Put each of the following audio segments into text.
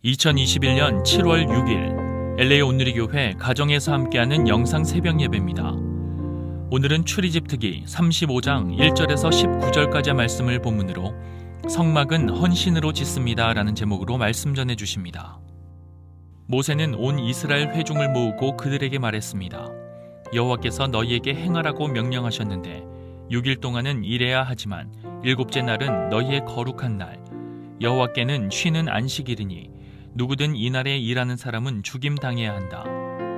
2021년 7월 6일 LA 온누리교회 가정에서 함께하는 영상 새벽 예배입니다. 오늘은 출애굽 특기 35장 1절에서 19절까지의 말씀을 본문으로 성막은 헌신으로 짓습니다 라는 제목으로 말씀 전해주십니다. 모세는 온 이스라엘 회중을 모으고 그들에게 말했습니다. 여호와께서 너희에게 행하라고 명령하셨는데 6일 동안은 일해야 하지만 일곱째 날은 너희의 거룩한 날, 여호와께는 쉬는 안식일이니 누구든 이날에 일하는 사람은 죽임당해야 한다.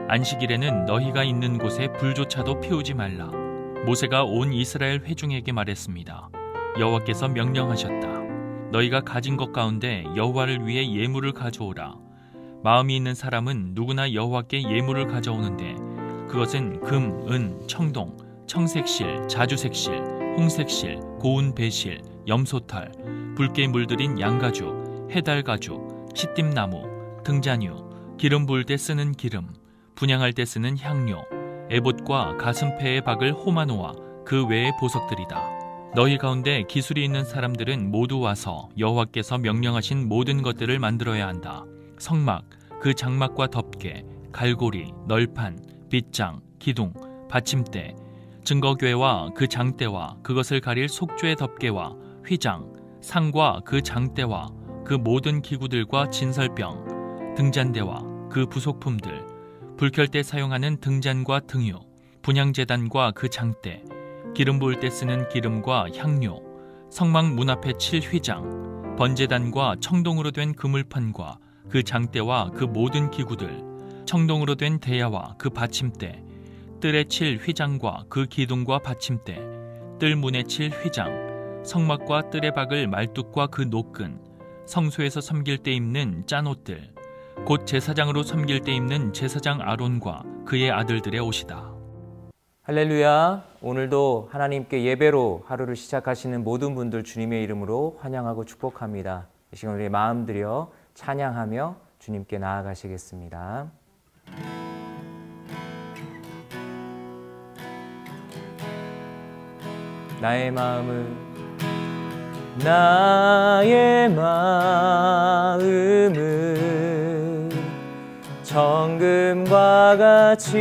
안식일에는 너희가 있는 곳에 불조차도 피우지 말라. 모세가 온 이스라엘 회중에게 말했습니다. 여호와께서 명령하셨다. 너희가 가진 것 가운데 여호와를 위해 예물을 가져오라. 마음이 있는 사람은 누구나 여호와께 예물을 가져오는데 그것은 금, 은, 청동, 청색실, 자주색실, 홍색실, 고운 배실, 염소털, 붉게 물들인 양가죽, 해달가죽, 시띠나무, 등잔유, 기름 부을 때 쓰는 기름, 분향할 때 쓰는 향료, 에봇과 가슴패의 박을 호마노아 그 외의 보석들이다. 너희 가운데 기술이 있는 사람들은 모두 와서 여호와께서 명령하신 모든 것들을 만들어야 한다. 성막, 그 장막과 덮개, 갈고리, 널판, 빗장, 기둥, 받침대, 증거궤와 그 장대와 그것을 가릴 속죄의 덮개와 휘장, 상과 그 장대와 그 모든 기구들과 진설병, 등잔대와 그 부속품들, 불 켤 때 사용하는 등잔과 등유, 분향제단과 그 장대, 기름 부을 때 쓰는 기름과 향료, 성막 문 앞에 칠 휘장, 번제단과 청동으로 된 그물판과 그 장대와 그 모든 기구들, 청동으로 된 대야와 그 받침대, 뜰에 칠 휘장과 그 기둥과 받침대, 뜰 문에 칠 휘장, 성막과 뜰에 박을 말뚝과 그 노끈, 성소에서 섬길 때 입는 짠옷들, 곧 제사장으로 섬길 때 입는 제사장 아론과 그의 아들들의 옷이다. 할렐루야. 오늘도 하나님께 예배로 하루를 시작하시는 모든 분들 주님의 이름으로 환영하고 축복합니다. 이 시간 우리의 마음 들여 찬양하며 주님께 나아가시겠습니다. 나의 마음은 정금과 같이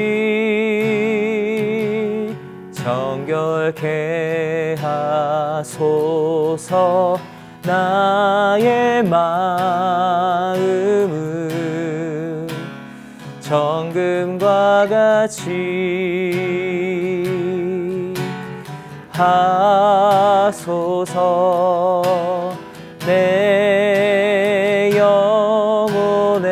정결케 하소서. 나의 마음은 정금과 같이 하소서. 내 영혼에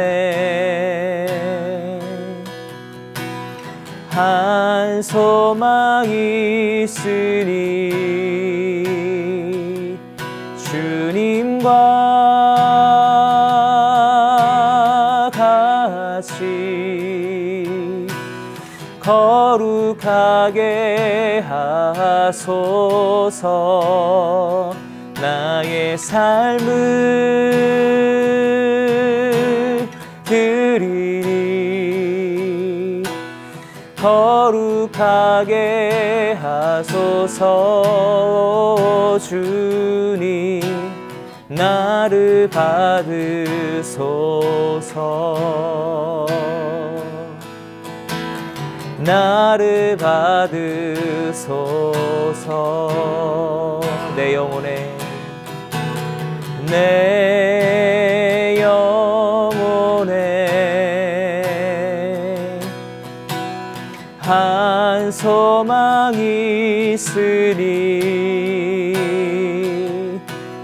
한 소망 있으니 주님과 같이 거룩하게 하소서. 나의 삶을 드리니 거룩하게 하소서. 주님 나를 받으소서. 나를 받으소서. 내 영혼에 한 소망 있으니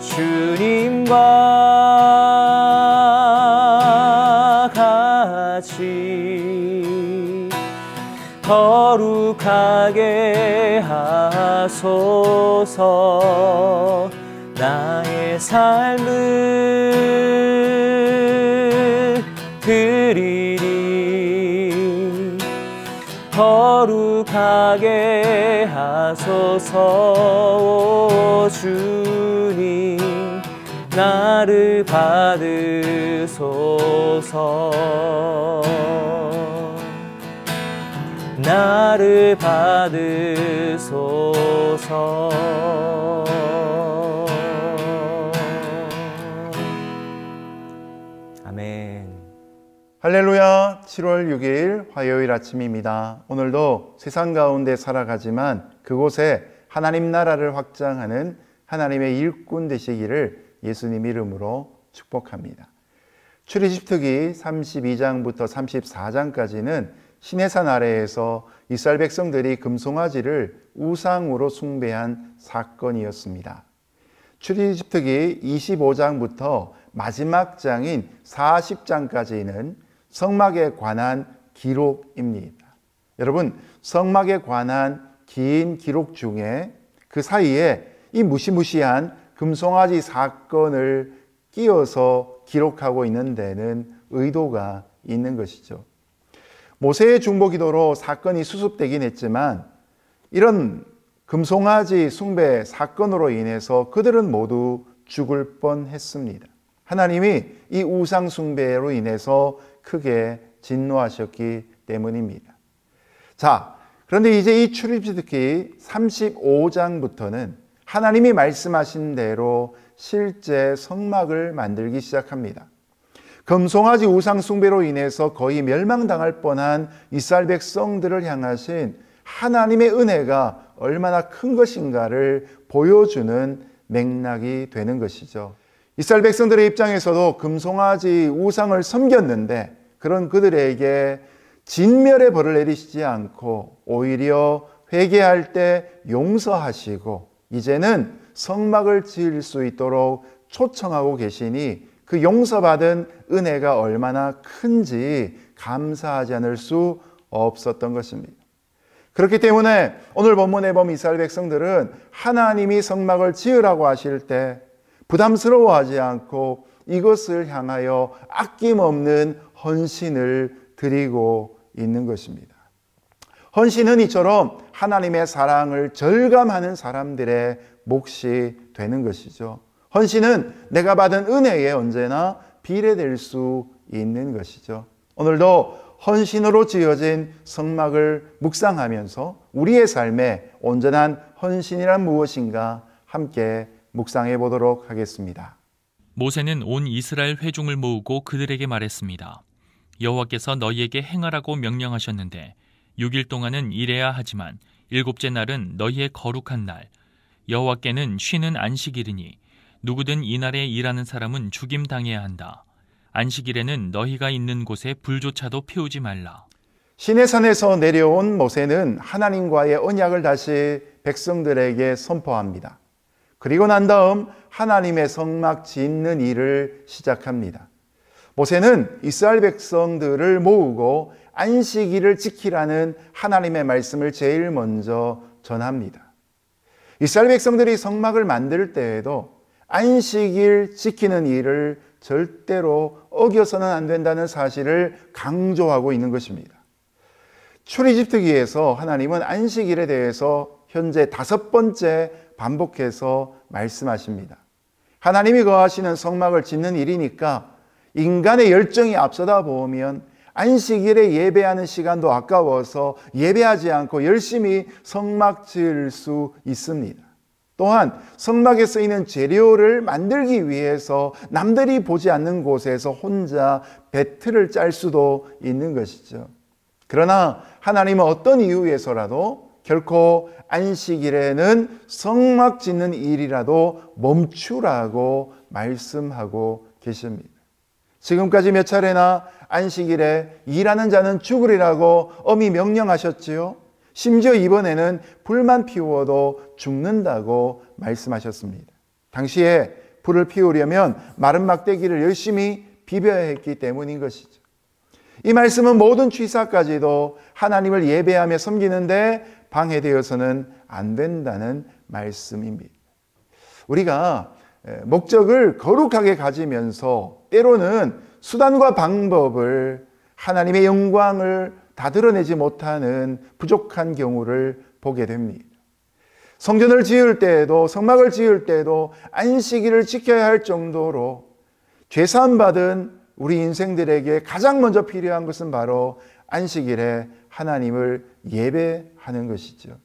주님과 같이 거룩하게 하소서. 나의 삶을 드리니 거룩하게 하소서. 주님 나를 받으소서. 나를 받으소서. 아멘. 할렐루야. 7월 6일 화요일 아침입니다. 오늘도 세상 가운데 살아가지만 그곳에 하나님 나라를 확장하는 하나님의 일꾼 되시기를 예수님 이름으로 축복합니다. 출애굽기 32장부터 34장까지는 시내산 아래에서 이스라엘 백성들이 금송아지를 우상으로 숭배한 사건이었습니다. 출애굽기 25장부터 마지막 장인 40장까지는 성막에 관한 기록입니다. 여러분, 성막에 관한 긴 기록 중에 그 사이에 이 무시무시한 금송아지 사건을 끼워서 기록하고 있는 데는 의도가 있는 것이죠. 모세의 중보기도로 사건이 수습되긴 했지만 이런 금송아지 숭배 사건으로 인해서 그들은 모두 죽을 뻔했습니다. 하나님이 이 우상 숭배로 인해서 크게 진노하셨기 때문입니다. 자, 그런데 이제 이 출애굽기 35장부터는 하나님이 말씀하신 대로 실제 성막을 만들기 시작합니다. 금송아지 우상 숭배로 인해서 거의 멸망당할 뻔한 이스라엘 백성들을 향하신 하나님의 은혜가 얼마나 큰 것인가를 보여주는 맥락이 되는 것이죠. 이스라엘 백성들의 입장에서도 금송아지 우상을 섬겼는데 그런 그들에게 진멸의 벌을 내리시지 않고 오히려 회개할 때 용서하시고 이제는 성막을 지을 수 있도록 초청하고 계시니 그 용서받은 은혜가 얼마나 큰지 감사하지 않을 수 없었던 것입니다. 그렇기 때문에 오늘 본문에 보면 이스라엘 백성들은 하나님이 성막을 지으라고 하실 때 부담스러워하지 않고 이것을 향하여 아낌없는 헌신을 드리고 있는 것입니다. 헌신은 이처럼 하나님의 사랑을 절감하는 사람들의 몫이 되는 것이죠. 헌신은 내가 받은 은혜에 언제나 비례될 수 있는 것이죠. 오늘도 헌신으로 지어진 성막을 묵상하면서 우리의 삶에 온전한 헌신이란 무엇인가 함께 묵상해 보도록 하겠습니다. 모세는 온 이스라엘 회중을 모으고 그들에게 말했습니다. 여호와께서 너희에게 행하라고 명령하셨는데 6일 동안은 일해야 하지만 7째 날은 너희의 거룩한 날, 여호와께는 쉬는 안식일이니 누구든 이날에 일하는 사람은 죽임당해야 한다. 안식일에는 너희가 있는 곳에 불조차도 피우지 말라. 시내산에서 내려온 모세는 하나님과의 언약을 다시 백성들에게 선포합니다. 그리고 난 다음 하나님의 성막 짓는 일을 시작합니다. 모세는 이스라엘 백성들을 모으고 안식일을 지키라는 하나님의 말씀을 제일 먼저 전합니다. 이스라엘 백성들이 성막을 만들 때에도 안식일 지키는 일을 절대로 어겨서는 안 된다는 사실을 강조하고 있는 것입니다. 출애굽기에서 하나님은 안식일에 대해서 현재 5번째 반복해서 말씀하십니다. 하나님이 거하시는 성막을 짓는 일이니까 인간의 열정이 앞서다 보면 안식일에 예배하는 시간도 아까워서 예배하지 않고 열심히 성막 지을 수 있습니다. 또한 성막에 쓰이는 재료를 만들기 위해서 남들이 보지 않는 곳에서 혼자 배틀을 짤 수도 있는 것이죠. 그러나 하나님은 어떤 이유에서라도 결코 안식일에는 성막 짓는 일이라도 멈추라고 말씀하고 계십니다. 지금까지 몇 차례나 안식일에 일하는 자는 죽으리라고 엄히 명령하셨지요. 심지어 이번에는 불만 피워도 죽는다고 말씀하셨습니다. 당시에 불을 피우려면 마른 막대기를 열심히 비벼야 했기 때문인 것이죠. 이 말씀은 모든 취사까지도 하나님을 예배하며 섬기는데 방해되어서는 안 된다는 말씀입니다. 우리가 목적을 거룩하게 가지면서 때로는 수단과 방법을 하나님의 영광을 다 드러내지 못하는 부족한 경우를 보게 됩니다. 성전을 지을 때에도 성막을 지을 때에도 안식일을 지켜야 할 정도로 죄사함 받은 우리 인생들에게 가장 먼저 필요한 것은 바로 안식일에 하나님을 예배하는 것이죠.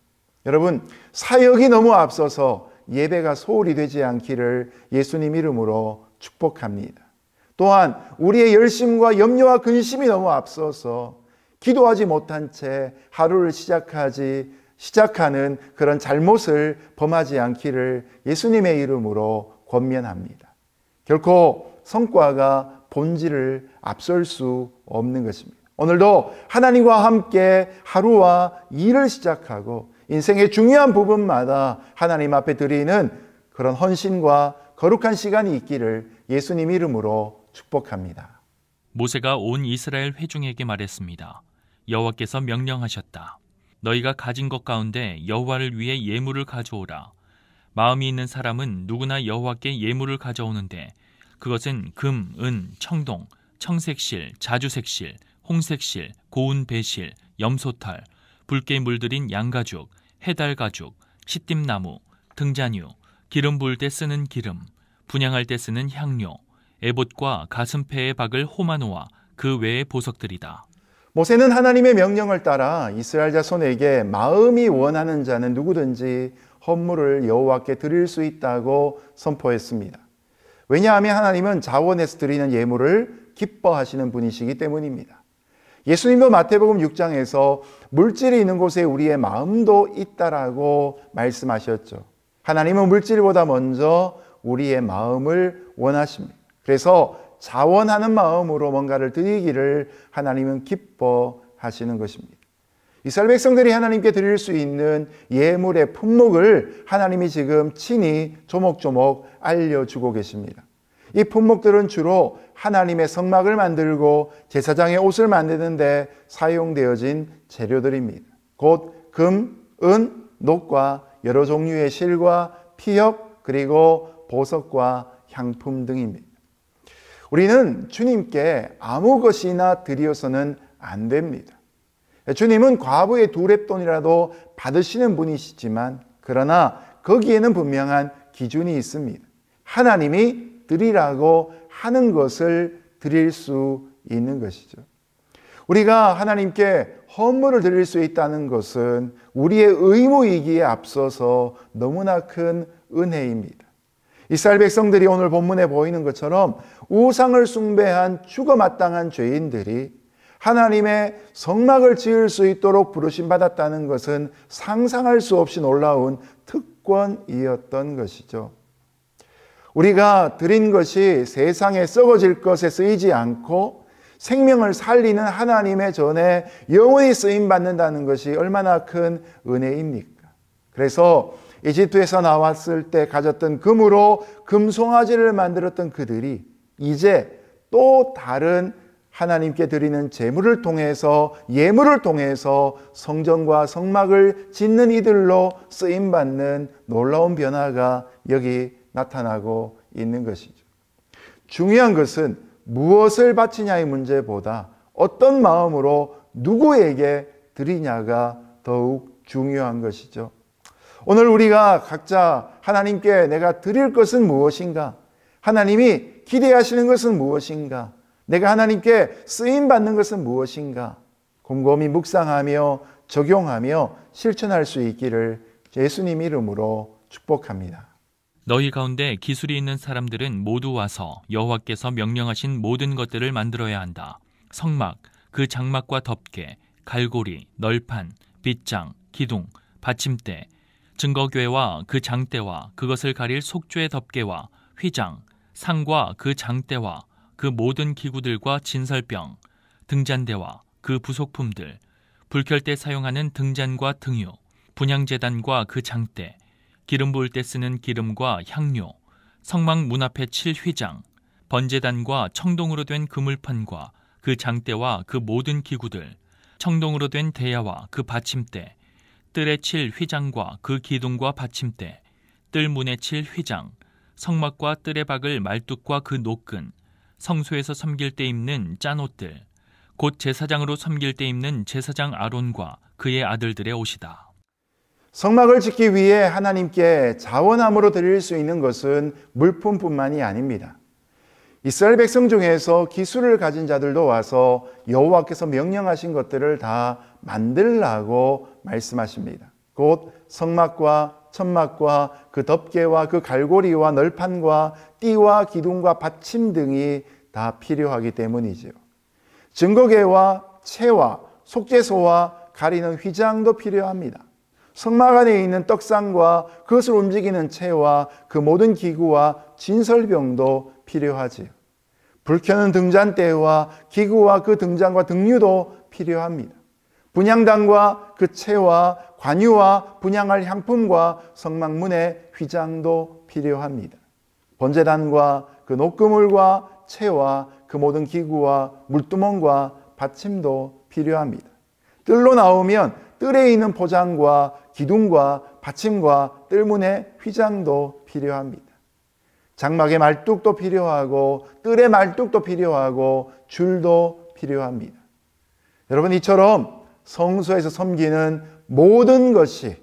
여러분, 사역이 너무 앞서서 예배가 소홀히 되지 않기를 예수님 이름으로 축복합니다. 또한 우리의 열심과 염려와 근심이 너무 앞서서 기도하지 못한 채 하루를 시작하는 그런 잘못을 범하지 않기를 예수님의 이름으로 권면합니다. 결코 성과가 본질을 앞설 수 없는 것입니다. 오늘도 하나님과 함께 하루와 일을 시작하고 인생의 중요한 부분마다 하나님 앞에 드리는 그런 헌신과 거룩한 시간이 있기를 예수님 이름으로 축복합니다. 모세가 온 이스라엘 회중에게 말했습니다. 여호와께서 명령하셨다. 너희가 가진 것 가운데 여호와를 위해 예물을 가져오라. 마음이 있는 사람은 누구나 여호와께 예물을 가져오는데 그것은 금, 은, 청동, 청색실, 자주색실, 홍색실, 고운 배실, 염소탈, 붉게 물들인 양가죽, 해달가죽, 시띠나무, 등잔유, 기름 부을 때 쓰는 기름, 분향할 때 쓰는 향료, 에봇과 가슴패에 박을 호마노와 그 외의 보석들이다. 모세는 하나님의 명령을 따라 이스라엘 자손에게 마음이 원하는 자는 누구든지 헌물을 여호와께 드릴 수 있다고 선포했습니다. 왜냐하면 하나님은 자원해서 드리는 예물을 기뻐하시는 분이시기 때문입니다. 예수님도 마태복음 6장에서 물질이 있는 곳에 우리의 마음도 있다라고 말씀하셨죠. 하나님은 물질보다 먼저 우리의 마음을 원하십니다. 그래서 자원하는 마음으로 뭔가를 드리기를 하나님은 기뻐하시는 것입니다. 이스라엘 백성들이 하나님께 드릴 수 있는 예물의 품목을 하나님이 지금 친히 조목조목 알려주고 계십니다. 이 품목들은 주로 하나님의 성막을 만들고 제사장의 옷을 만드는 데 사용되어진 재료들입니다. 곧 금, 은, 녹과 여러 종류의 실과 피혁 그리고 보석과 향품 등입니다. 우리는 주님께 아무 것이나 드려서는 안 됩니다. 주님은 과부의 2렙돈이라도 받으시는 분이시지만 그러나 거기에는 분명한 기준이 있습니다. 하나님이 드리라고 하는 것을 드릴 수 있는 것이죠. 우리가 하나님께 헌물을 드릴 수 있다는 것은 우리의 의무이기에 앞서서 너무나 큰 은혜입니다. 이스라엘 백성들이 오늘 본문에 보이는 것처럼 우상을 숭배한 죽어마땅한 죄인들이 하나님의 성막을 지을 수 있도록 부르심받았다는 것은 상상할 수 없이 놀라운 특권이었던 것이죠. 우리가 드린 것이 세상에 썩어질 것에 쓰이지 않고 생명을 살리는 하나님의 전에 영원히 쓰임받는다는 것이 얼마나 큰 은혜입니까? 그래서 이집트에서 나왔을 때 가졌던 금으로 금송아지를 만들었던 그들이 이제 또 다른 하나님께 드리는 제물을 통해서 예물을 통해서 성전과 성막을 짓는 이들로 쓰임받는 놀라운 변화가 여기 나타나고 있는 것이죠. 중요한 것은 무엇을 바치냐의 문제보다 어떤 마음으로 누구에게 드리냐가 더욱 중요한 것이죠. 오늘 우리가 각자 하나님께 내가 드릴 것은 무엇인가? 하나님이 기대하시는 것은 무엇인가? 내가 하나님께 쓰임받는 것은 무엇인가? 곰곰이 묵상하며 적용하며 실천할 수 있기를 예수님 이름으로 축복합니다. 너희 가운데 기술이 있는 사람들은 모두 와서 여호와께서 명령하신 모든 것들을 만들어야 한다. 성막, 그 장막과 덮개, 갈고리, 널판, 빗장, 기둥, 받침대, 증거궤와 그 장대와 그것을 가릴 속죄의 덮개와 휘장, 상과 그 장대와 그 모든 기구들과 진설병, 등잔대와 그 부속품들, 불 켤 때 사용하는 등잔과 등유, 분향제단과 그 장대, 기름 부을 때 쓰는 기름과 향료, 성막 문 앞에 칠 휘장, 번제단과 청동으로 된 그물판과 그 장대와 그 모든 기구들, 청동으로 된 대야와 그 받침대, 뜰에 칠 휘장과 그 기둥과 받침대, 뜰 문에 칠 휘장, 성막과 뜰에 박을 말뚝과 그 노끈, 성소에서 섬길 때 입는 짠옷들, 곧 제사장으로 섬길 때 입는 제사장 아론과 그의 아들들의 옷이다. 성막을 짓기 위해 하나님께 자원함으로 드릴 수 있는 것은 물품뿐만이 아닙니다. 이스라엘 백성 중에서 기술을 가진 자들도 와서 여호와께서 명령하신 것들을 다 만들라고 말씀하십니다. 곧 성막과 천막과 그 덮개와 그 갈고리와 널판과 띠와 기둥과 받침 등이 다 필요하기 때문이죠. 증거계와 채와 속죄소와 가리는 휘장도 필요합니다. 성막 안에 있는 떡상과 그것을 움직이는 채와 그 모든 기구와 진설병도 필요하지요. 불 켜는 등잔대와 기구와 그 등잔과 등류도 필요합니다. 분향단과 그 채와 관유와 분향할 향품과 성막문의 휘장도 필요합니다. 번제단과 그 녹그물과 채와 그 모든 기구와 물두멍과 받침도 필요합니다. 뜰로 나오면 뜰에 있는 포장과 기둥과 받침과 뜰문의 휘장도 필요합니다. 장막의 말뚝도 필요하고 뜰의 말뚝도 필요하고 줄도 필요합니다. 여러분, 이처럼 성소에서 섬기는 모든 것이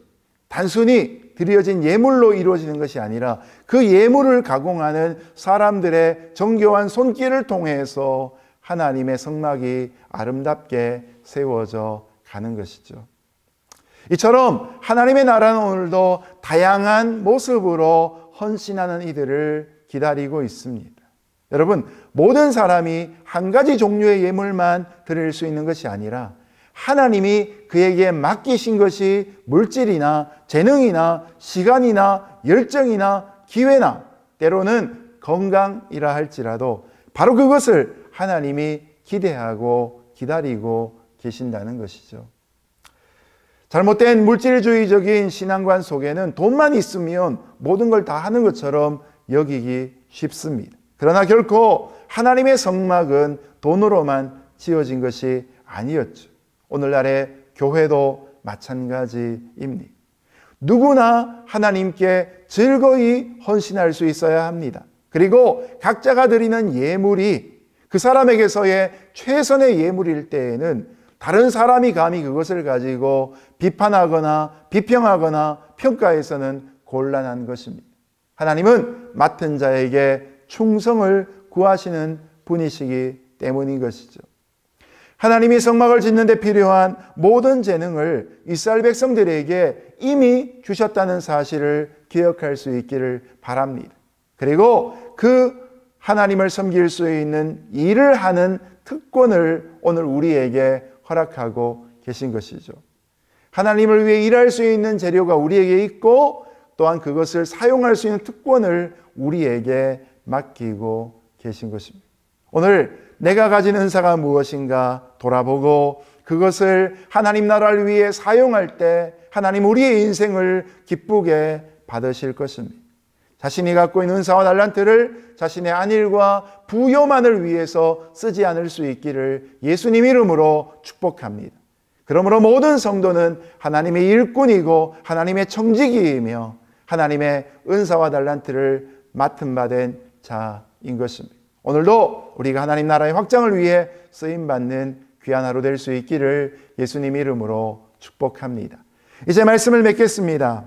단순히 드려진 예물로 이루어지는 것이 아니라 그 예물을 가공하는 사람들의 정교한 손길을 통해서 하나님의 성막이 아름답게 세워져 가는 것이죠. 이처럼 하나님의 나라는 오늘도 다양한 모습으로 헌신하는 이들을 기다리고 있습니다. 여러분, 모든 사람이 한 가지 종류의 예물만 드릴 수 있는 것이 아니라 하나님이 그에게 맡기신 것이 물질이나 재능이나 시간이나 열정이나 기회나 때로는 건강이라 할지라도 바로 그것을 하나님이 기대하고 기다리고 계신다는 것이죠. 잘못된 물질주의적인 신앙관 속에는 돈만 있으면 모든 걸 다 하는 것처럼 여기기 쉽습니다. 그러나 결코 하나님의 성막은 돈으로만 지어진 것이 아니었죠. 오늘날의 교회도 마찬가지입니다. 누구나 하나님께 즐거이 헌신할 수 있어야 합니다. 그리고 각자가 드리는 예물이 그 사람에게서의 최선의 예물일 때에는 다른 사람이 감히 그것을 가지고 비판하거나 비평하거나 평가해서는 곤란한 것입니다. 하나님은 맡은 자에게 충성을 구하시는 분이시기 때문인 것이죠. 하나님이 성막을 짓는 데 필요한 모든 재능을 이스라엘 백성들에게 이미 주셨다는 사실을 기억할 수 있기를 바랍니다. 그리고 그 하나님을 섬길 수 있는 일을 하는 특권을 오늘 우리에게 허락하고 계신 것이죠. 하나님을 위해 일할 수 있는 재료가 우리에게 있고 또한 그것을 사용할 수 있는 특권을 우리에게 맡기고 계신 것입니다. 오늘 내가 가진 은사가 무엇인가 돌아보고 그것을 하나님 나라를 위해 사용할 때 하나님 우리의 인생을 기쁘게 받으실 것입니다. 자신이 갖고 있는 은사와 달란트를 자신의 안일과 부요만을 위해서 쓰지 않을 수 있기를 예수님 이름으로 축복합니다. 그러므로 모든 성도는 하나님의 일꾼이고 하나님의 청지기이며 하나님의 은사와 달란트를 맡은 바 된 자인 것입니다. 오늘도 우리가 하나님 나라의 확장을 위해 쓰임받는 귀한 하루 될 수 있기를 예수님 이름으로 축복합니다. 이제 말씀을 맺겠습니다.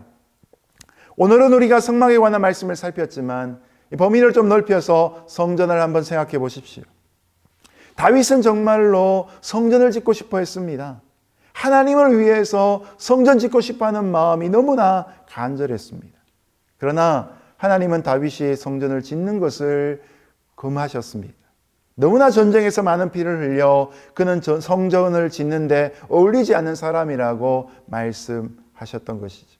오늘은 우리가 성막에 관한 말씀을 살폈지만 범위를 좀 넓혀서 성전을 한번 생각해 보십시오. 다윗은 정말로 성전을 짓고 싶어 했습니다. 하나님을 위해서 성전 짓고 싶어 하는 마음이 너무나 간절했습니다. 그러나 하나님은 다윗이 성전을 짓는 것을 금하셨습니다. 너무나 전쟁에서 많은 피를 흘려 그는 성전을 짓는데 어울리지 않는 사람이라고 말씀하셨던 것이죠.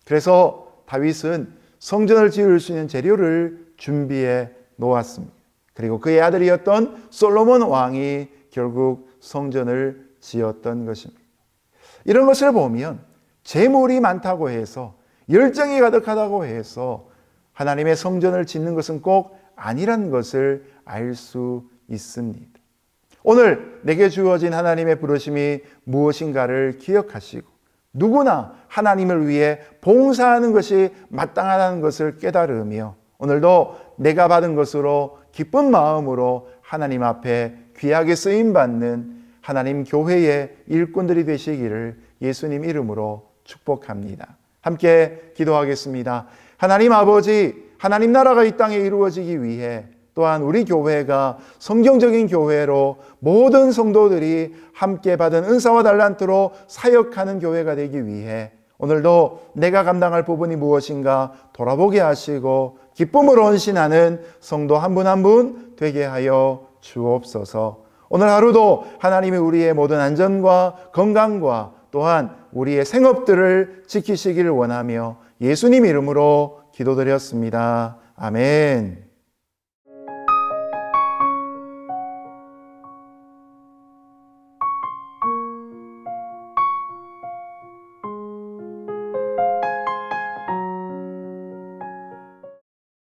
그래서 다윗은 성전을 지을 수 있는 재료를 준비해 놓았습니다. 그리고 그의 아들이었던 솔로몬 왕이 결국 성전을 지었던 것입니다. 이런 것을 보면 재물이 많다고 해서 열정이 가득하다고 해서 하나님의 성전을 짓는 것은 꼭 아니란 것을 알 수 있습니다. 오늘 내게 주어진 하나님의 부르심이 무엇인가를 기억하시고 누구나 하나님을 위해 봉사하는 것이 마땅하다는 것을 깨달으며 오늘도 내가 받은 것으로 기쁜 마음으로 하나님 앞에 귀하게 쓰임받는 하나님 교회의 일꾼들이 되시기를 예수님 이름으로 축복합니다. 함께 기도하겠습니다. 하나님 아버지, 하나님 나라가 이 땅에 이루어지기 위해 또한 우리 교회가 성경적인 교회로 모든 성도들이 함께 받은 은사와 달란트로 사역하는 교회가 되기 위해 오늘도 내가 감당할 부분이 무엇인가 돌아보게 하시고 기쁨으로 헌신하는 성도 한 분 한 분 되게 하여 주옵소서. 오늘 하루도 하나님이 우리의 모든 안전과 건강과 또한 우리의 생업들을 지키시기를 원하며 예수님 이름으로 기도드렸습니다. 아멘.